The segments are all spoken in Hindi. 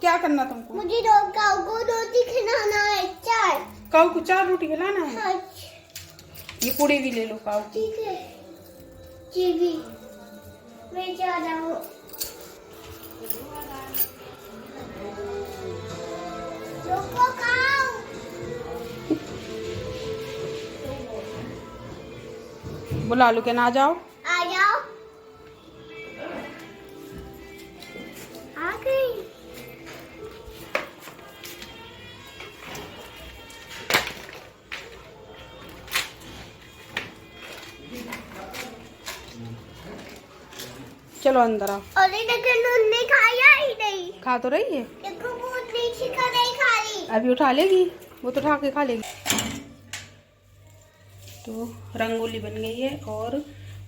क्या करना तुमको? मुझे काऊ को रोटी खिलाना है, 4। काऊ को 4 रोटी खिलाना है? हाँ। ये पूड़ी भी ले लो काऊ की। ठीक है जी भी, मैं जा रहा हूँ। रुको काऊ। बुला लो, क्या ना आ जाओ? आ जाओ। आ गई। चलो अंदर आओ। अरे लेकिन उन्होंने खाया ही नहीं। खा तो रही है। देखो वो नीचे का नहीं खा रही। अभी उठा लेगी, वो तो उठा के खा लेगी। तो रंगोली बन गई है और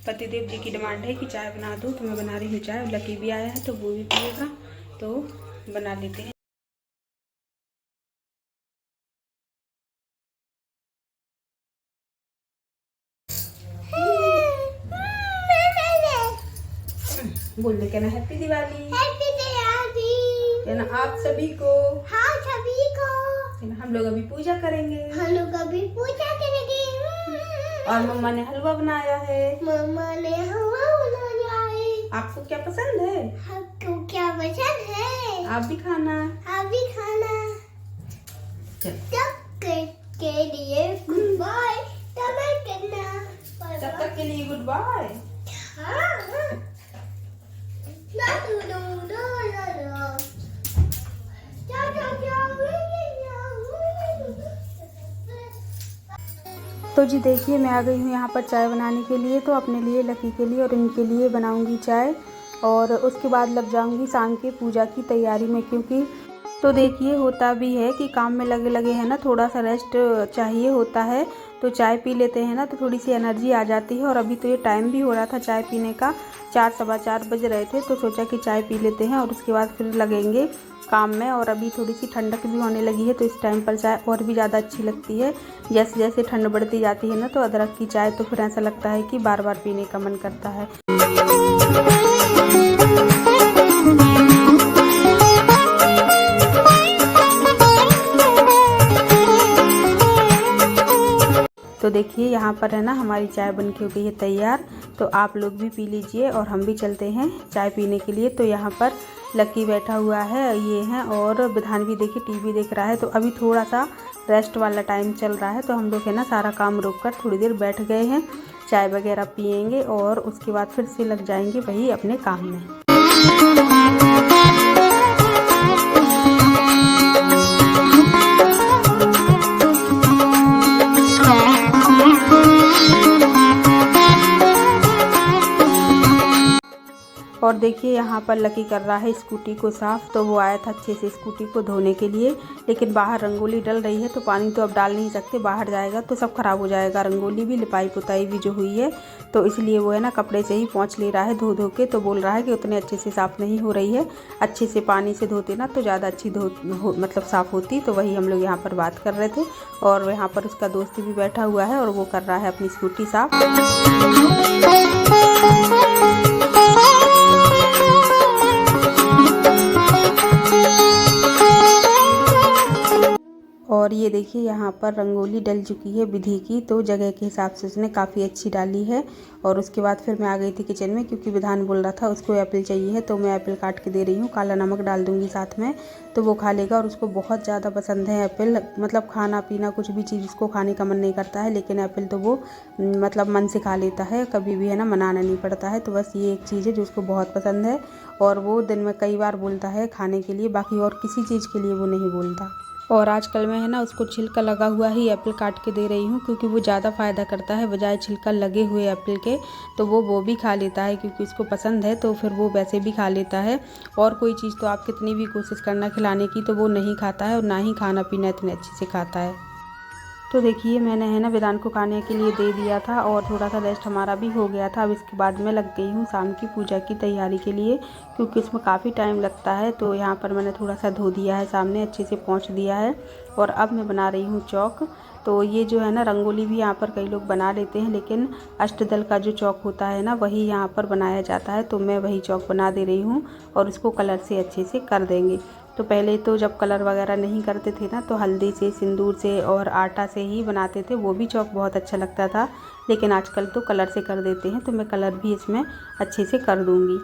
पतिदेव जी की डिमांड है कि चाय बना दो, तो मैं बना रही हूँ चाय। लकी भी आया है तो वो भी पिएगा, तो बना लेते हैं। बोल दे कहना हैप्पी दिवाली। हैप्पी दिवाली कहना आप सभी को। हाँ सभी को। कहना हम लोग अभी पूजा करेंगे। हम लोग अभी पूजा करेंगे। और मम्मा ने हलवा बनाया है। मम्मा ने हलवा बनाया है। आपको क्या पसंद है? आपको क्या पसंद है? आप भी खाना। आप भी खाना। तब के लिए गुड बाय। तब करना। तब तक के लिए गुड बाय। हाँ। ला दो दो दो ला दो। जाओ जाओ जाओ। तो जी देखिए मैं आ गई हूँ यहाँ पर चाय बनाने के लिए। तो अपने लिए, लकी के लिए और इनके लिए बनाऊंगी चाय, और उसके बाद लग जाऊंगी शाम के पूजा की तैयारी में। क्योंकि तो देखिए होता भी है कि काम में लगे लगे हैं ना, थोड़ा सा रेस्ट चाहिए होता है। तो चाय पी लेते हैं ना तो थोड़ी सी एनर्जी आ जाती है। और अभी तो ये टाइम भी हो रहा था चाय पीने का, 4 सवा 4 बज रहे थे। तो सोचा कि चाय पी लेते हैं और उसके बाद फिर लगेंगे काम में। और अभी थोड़ी सी ठंडक भी होने लगी है तो इस टाइम पर चाय और भी ज़्यादा अच्छी लगती है। जैसे जैसे ठंड बढ़ती जाती है ना तो अदरक की चाय तो फिर ऐसा लगता है कि बार बार पीने का मन करता है। तो देखिए यहाँ पर है ना हमारी चाय बन के हो गई है तैयार। तो आप लोग भी पी लीजिए और हम भी चलते हैं चाय पीने के लिए। तो यहाँ पर लकी बैठा हुआ है, ये हैं, और विधान भी देखिए टीवी देख रहा है। तो अभी थोड़ा सा रेस्ट वाला टाइम चल रहा है तो हम लोग है ना सारा काम रोक कर थोड़ी देर बैठ गए हैं, चाय वगैरह पियेंगे और उसके बाद फिर से लग जाएंगे वही अपने काम में। और देखिए यहाँ पर लकी कर रहा है स्कूटी को साफ़। तो वो आया था अच्छे से स्कूटी को धोने के लिए, लेकिन बाहर रंगोली डल रही है तो पानी तो अब डाल नहीं सकते, बाहर जाएगा तो सब खराब हो जाएगा। रंगोली भी, लिपाई पुताई भी जो हुई है, तो इसलिए वो है ना कपड़े से ही पोंछ ले रहा है धो धो के। तो बोल रहा है कि उतने अच्छे से साफ़ नहीं हो रही है, अच्छे से पानी से धोते ना तो ज़्यादा अच्छी मतलब साफ़ होती। तो वही हम लोग यहाँ पर बात कर रहे थे। और यहाँ पर उसका दोस्त भी बैठा हुआ है और वो कर रहा है अपनी स्कूटी साफ़। और ये देखिए यहाँ पर रंगोली डल चुकी है विधि की, तो जगह के हिसाब से उसने काफ़ी अच्छी डाली है। और उसके बाद फिर मैं आ गई थी किचन में, क्योंकि विधान बोल रहा था उसको एप्पल चाहिए है। तो मैं एप्पल काट के दे रही हूँ, काला नमक डाल दूँगी साथ में तो वो खा लेगा। और उसको बहुत ज़्यादा पसंद है एप्पल, मतलब खाना पीना कुछ भी चीज़ उसको खाने का मन नहीं करता है, लेकिन एप्पल तो वो मतलब मन से खा लेता है, कभी भी है ना मनाना नहीं पड़ता है। तो बस ये एक चीज़ है जो उसको बहुत पसंद है और वो दिन में कई बार बोलता है खाने के लिए, बाकी और किसी चीज़ के लिए वो नहीं बोलता। और आजकल मैं है ना उसको छिलका लगा हुआ ही एप्पल काट के दे रही हूँ, क्योंकि वो ज़्यादा फ़ायदा करता है बजाय छिलका लगे हुए एप्पल के। तो वो भी खा लेता है क्योंकि उसको पसंद है, तो फिर वो वैसे भी खा लेता है। और कोई चीज़ तो आप कितनी भी कोशिश करना खिलाने की तो वो नहीं खाता है, और ना ही खाना पीना इतने अच्छे से खाता है। तो देखिए मैंने है ना विधान को खाने के लिए दे दिया था और थोड़ा सा रेस्ट हमारा भी हो गया था। अब इसके बाद मैं लग गई हूँ शाम की पूजा की तैयारी के लिए, क्योंकि इसमें काफ़ी टाइम लगता है। तो यहाँ पर मैंने थोड़ा सा धो दिया है, सामने अच्छे से पोंछ दिया है। और अब मैं बना रही हूँ चौक। तो ये जो है ना रंगोली भी यहाँ पर कई लोग बना लेते हैं, लेकिन अष्टदल का जो चौक होता है ना वही यहाँ पर बनाया जाता है। तो मैं वही चौक बना दे रही हूँ और उसको कलर से अच्छे से कर देंगे। तो पहले तो जब कलर वगैरह नहीं करते थे ना तो हल्दी से, सिंदूर से और आटा से ही बनाते थे, वो भी चौक बहुत अच्छा लगता था। लेकिन आजकल तो कलर से कर देते हैं, तो मैं कलर भी इसमें अच्छे से कर दूँगी।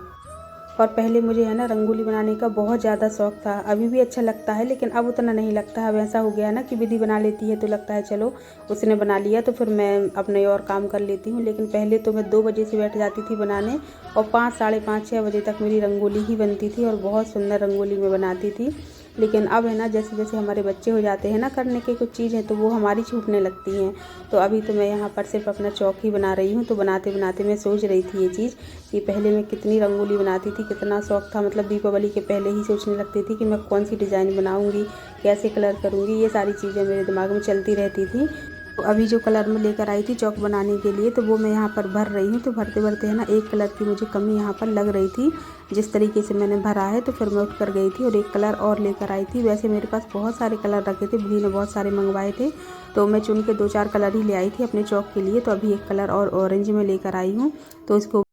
और पहले मुझे है ना रंगोली बनाने का बहुत ज़्यादा शौक़ था, अभी भी अच्छा लगता है, लेकिन अब उतना नहीं लगता है। अब ऐसा हो गया ना कि विधि बना लेती है तो लगता है चलो उसने बना लिया तो फिर मैं अपने और काम कर लेती हूँ। लेकिन पहले तो मैं 2 बजे से बैठ जाती थी बनाने और 5, साढ़े 5, 6 बजे तक मेरी रंगोली ही बनती थी और बहुत सुंदर रंगोली मैं बनाती थी। लेकिन अब है ना जैसे जैसे हमारे बच्चे हो जाते हैं ना करने की कुछ चीज़ें, तो वो हमारी छूटने लगती हैं। तो अभी तो मैं यहाँ पर सिर्फ अपना चौक ही बना रही हूँ। तो बनाते बनाते मैं सोच रही थी ये चीज़ कि पहले मैं कितनी रंगोली बनाती थी, कितना शौक़ था। मतलब दीपावली के पहले ही सोचने लगती थी कि मैं कौन सी डिज़ाइन बनाऊँगी, कैसे कलर करूँगी, ये सारी चीज़ें मेरे दिमाग में चलती रहती थी। तो अभी जो कलर मैं लेकर आई थी चौक बनाने के लिए, तो वो मैं यहाँ पर भर रही हूँ। तो भरते भरते है ना एक कलर की मुझे कमी यहाँ पर लग रही थी। जिस तरीके से मैंने भरा है तो फिर मैं उठ कर गई थी और एक कलर और लेकर आई थी। वैसे मेरे पास बहुत सारे कलर रखे थे, दीदी ने बहुत सारे मंगवाए थे, तो मैं चुन के 2-4 कलर ही ले आई थी अपने चौक के लिए। तो अभी एक कलर और ऑरेंज में लेकर आई हूँ, तो इसको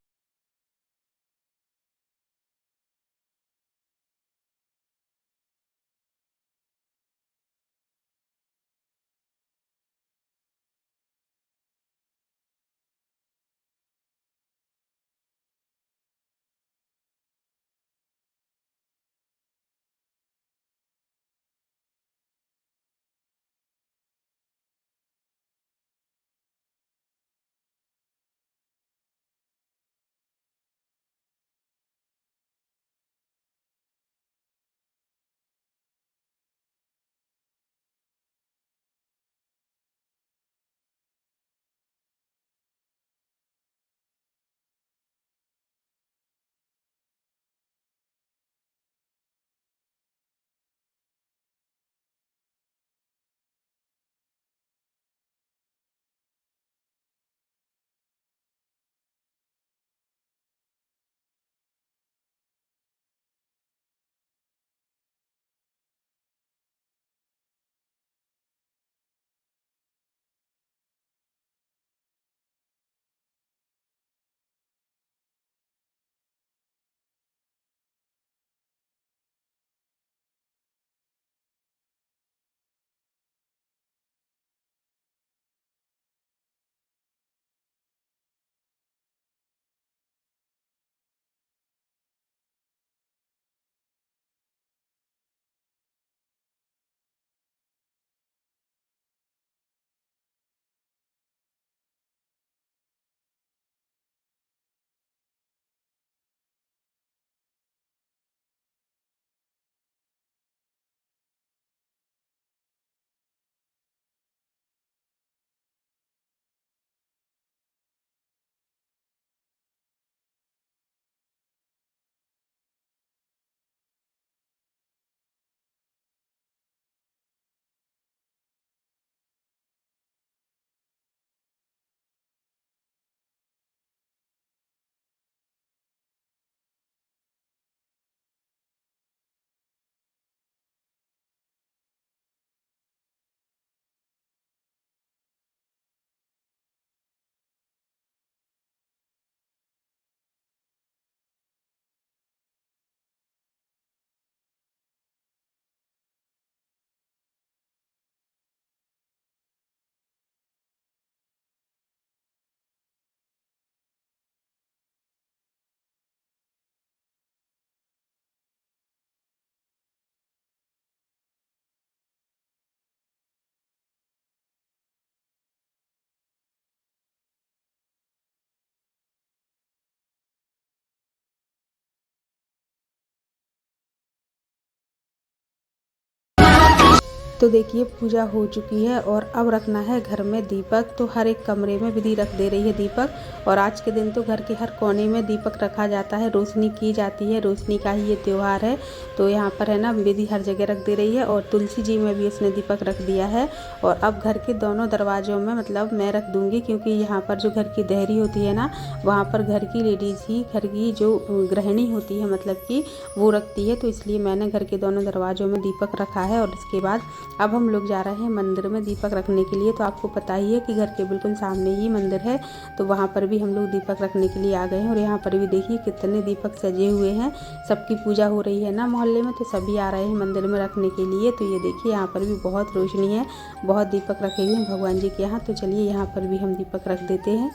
तो देखिए पूजा हो चुकी है और अब रखना है घर में दीपक। तो हर एक कमरे में विधि रख दे रही है दीपक, और आज के दिन तो घर के हर कोने में दीपक रखा जाता है, रोशनी की जाती है, रोशनी का ही ये त्यौहार है। तो यहाँ पर है ना विधि हर जगह रख दे रही है, और तुलसी जी में भी उसने दीपक रख दिया है। और अब घर के दोनों दरवाज़ों में मतलब मैं रख दूँगी, क्योंकि यहाँ पर जो घर की देहरी होती है ना, वहाँ पर घर की लेडीज़ ही, घर की जो गृहिणी होती है मतलब कि वो रखती है। तो इसलिए मैंने घर के दोनों दरवाज़ों में दीपक रखा है। और इसके बाद अब हम लोग जा रहे हैं मंदिर में दीपक रखने के लिए। तो आपको पता ही है कि घर के बिल्कुल सामने ही मंदिर है, तो वहाँ पर भी हम लोग दीपक रखने के लिए आ गए हैं। और यहाँ पर भी देखिए कितने दीपक सजे हुए हैं। सबकी पूजा हो रही है ना मोहल्ले में, तो सभी आ रहे हैं मंदिर में रखने के लिए। तो ये देखिए यहाँ पर भी बहुत रोशनी है, बहुत दीपक रखे हुए हैं भगवान जी के यहाँ। तो चलिए यहाँ पर भी हम दीपक रख देते हैं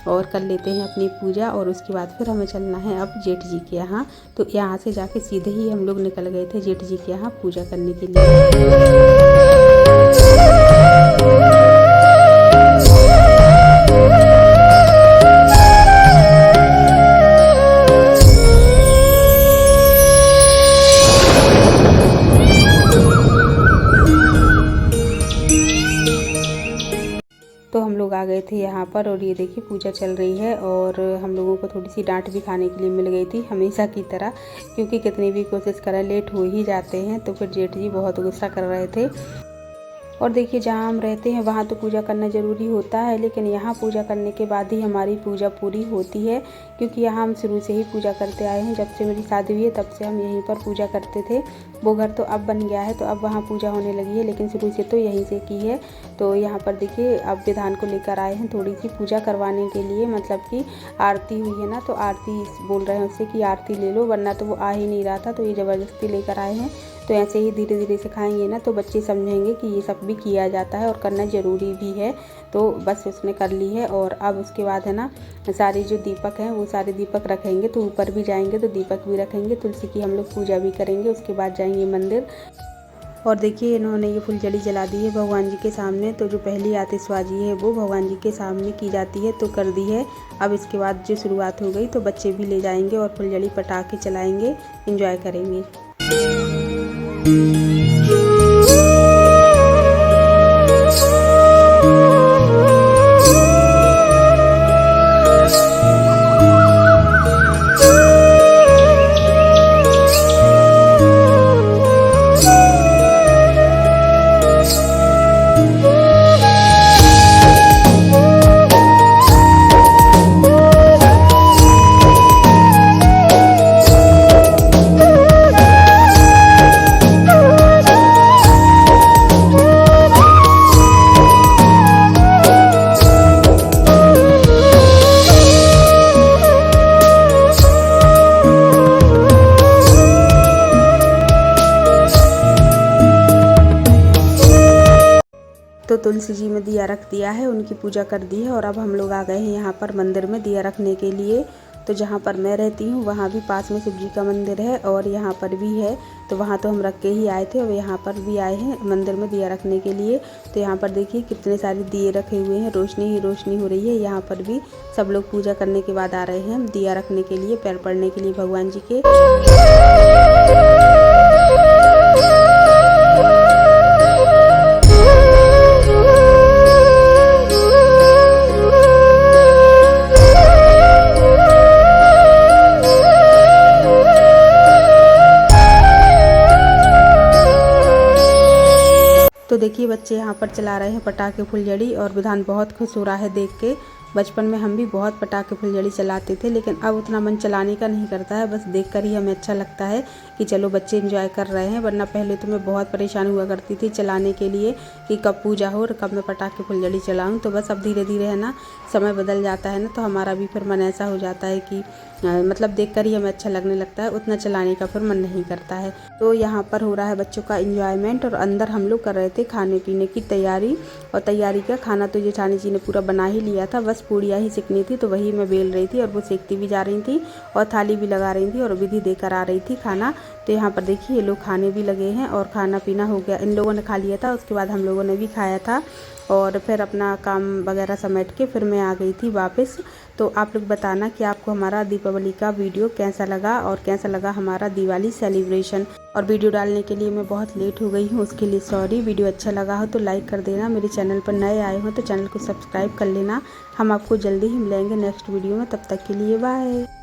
और कर लेते हैं अपनी पूजा। और उसके बाद फिर हमें चलना है अब जेठ जी के यहाँ। तो यहाँ से जाके सीधे ही हम लोग निकल गए थे जेठ जी के यहाँ पूजा करने के लिए। तो हम लोग आ गए थे यहाँ पर और ये देखिए पूजा चल रही है। और हम लोगों को थोड़ी सी डांट भी खाने के लिए मिल गई थी हमेशा की तरह, क्योंकि कितनी भी कोशिश करें लेट हो ही जाते हैं। तो फिर जेठ जी बहुत गुस्सा कर रहे थे। और देखिए जहाँ हम रहते हैं वहाँ तो पूजा करना ज़रूरी होता है, लेकिन यहाँ पूजा करने के बाद ही हमारी पूजा पूरी होती है, क्योंकि यहाँ हम शुरू से ही पूजा करते आए हैं। जब से मेरी शादी हुई है तब से हम यहीं पर पूजा करते थे। वो घर तो अब बन गया है तो अब वहाँ पूजा होने लगी है, लेकिन शुरू से तो यहीं से की है। तो यहाँ पर देखिए अब विधान को लेकर आए हैं थोड़ी सी पूजा करवाने के लिए, मतलब कि आरती हुई है ना, तो आरती बोल रहे हैं उससे कि आरती ले लो, वरना तो वो आ ही नहीं रहा था। तो ये ज़बरदस्ती लेकर आए हैं। तो ऐसे ही धीरे धीरे सिखाएंगे ना तो बच्चे समझेंगे कि ये सब भी किया जाता है और करना ज़रूरी भी है। तो बस उसने कर ली है। और अब उसके बाद है ना सारे जो दीपक हैं वो सारे दीपक रखेंगे। तो ऊपर भी जाएंगे तो दीपक भी रखेंगे, तुलसी की हम लोग पूजा भी करेंगे। उसके बाद जाएंगे मंदिर। और देखिए इन्होंने ये फुलझड़ी जला दी है भगवान जी के सामने। तो जो पहली आतिशबाजी है वो भगवान जी के सामने की जाती है, तो कर दी है। अब इसके बाद जो शुरुआत हो गई तो बच्चे भी ले जाएंगे और फुलझड़ी पटाखे चलाएंगे, एंजॉय करेंगे। तो तुलसी जी में दिया रख दिया है, उनकी पूजा कर दी है। और अब हम लोग आ गए हैं यहाँ पर मंदिर में दिया रखने के लिए। तो जहाँ पर मैं रहती हूँ वहाँ भी पास में शिव जी का मंदिर है और यहाँ पर भी है। तो वहाँ तो हम रख के ही आए थे और यहाँ पर भी आए हैं मंदिर में दिया रखने के लिए। तो यहाँ पर देखिए कितने सारे दिए रखे हुए हैं, रोशनी ही रोशनी हो रही है। यहाँ पर भी सब लोग पूजा करने के बाद आ रहे हैं दिया रखने के लिए, पैर पड़ने के लिए भगवान जी के। तो देखिए बच्चे यहाँ पर चला रहे हैं पटाखे फुलझड़ी और विधान बहुत खुश हो रहा है देख के। बचपन में हम भी बहुत पटाखे फुलझड़ी चलाते थे, लेकिन अब उतना मन चलाने का नहीं करता है। बस देखकर ही हमें अच्छा लगता है कि चलो बच्चे एंजॉय कर रहे हैं। वरना पहले तो मैं बहुत परेशान हुआ करती थी चलाने के लिए कि कब पूजा हो और कब मैं पटाखे फुलझड़ी चलाऊं। तो बस अब धीरे धीरे है ना समय बदल जाता है ना, तो हमारा भी फिर मन ऐसा हो जाता है कि मतलब देखकर ही हमें अच्छा लगने लगता है, उतना चलाने का फिर मन नहीं करता है। तो यहाँ पर हो रहा है बच्चों का एंजॉयमेंट और अंदर हम लोग कर रहे थे खाने पीने की तैयारी। और तैयारी का खाना तो जेठानी जी ने पूरा बना ही लिया था, बस पूड़ियाँ ही सेकनी थी। तो वही मैं बेल रही थी और वो सेकती भी जा रही थी और थाली भी लगा रही थी और विधि देकर आ रही थी खाना। तो यहाँ पर देखिए ये लोग खाने भी लगे हैं और खाना पीना हो गया, इन लोगों ने खा लिया था, उसके बाद हम लोगों ने भी खाया था। और फिर अपना काम वगैरह समेट के फिर मैं आ गई थी वापस। तो आप लोग बताना कि आपको हमारा दीपावली का वीडियो कैसा लगा और कैसा लगा हमारा दिवाली सेलिब्रेशन। और वीडियो डालने के लिए मैं बहुत लेट हो गई हूँ, उसके लिए सॉरी। वीडियो अच्छा लगा हो तो लाइक कर देना, मेरे चैनल पर नए आए हो तो चैनल को सब्सक्राइब कर लेना। हम आपको जल्दी ही मिलेंगे नेक्स्ट वीडियो में, तब तक के लिए बाय।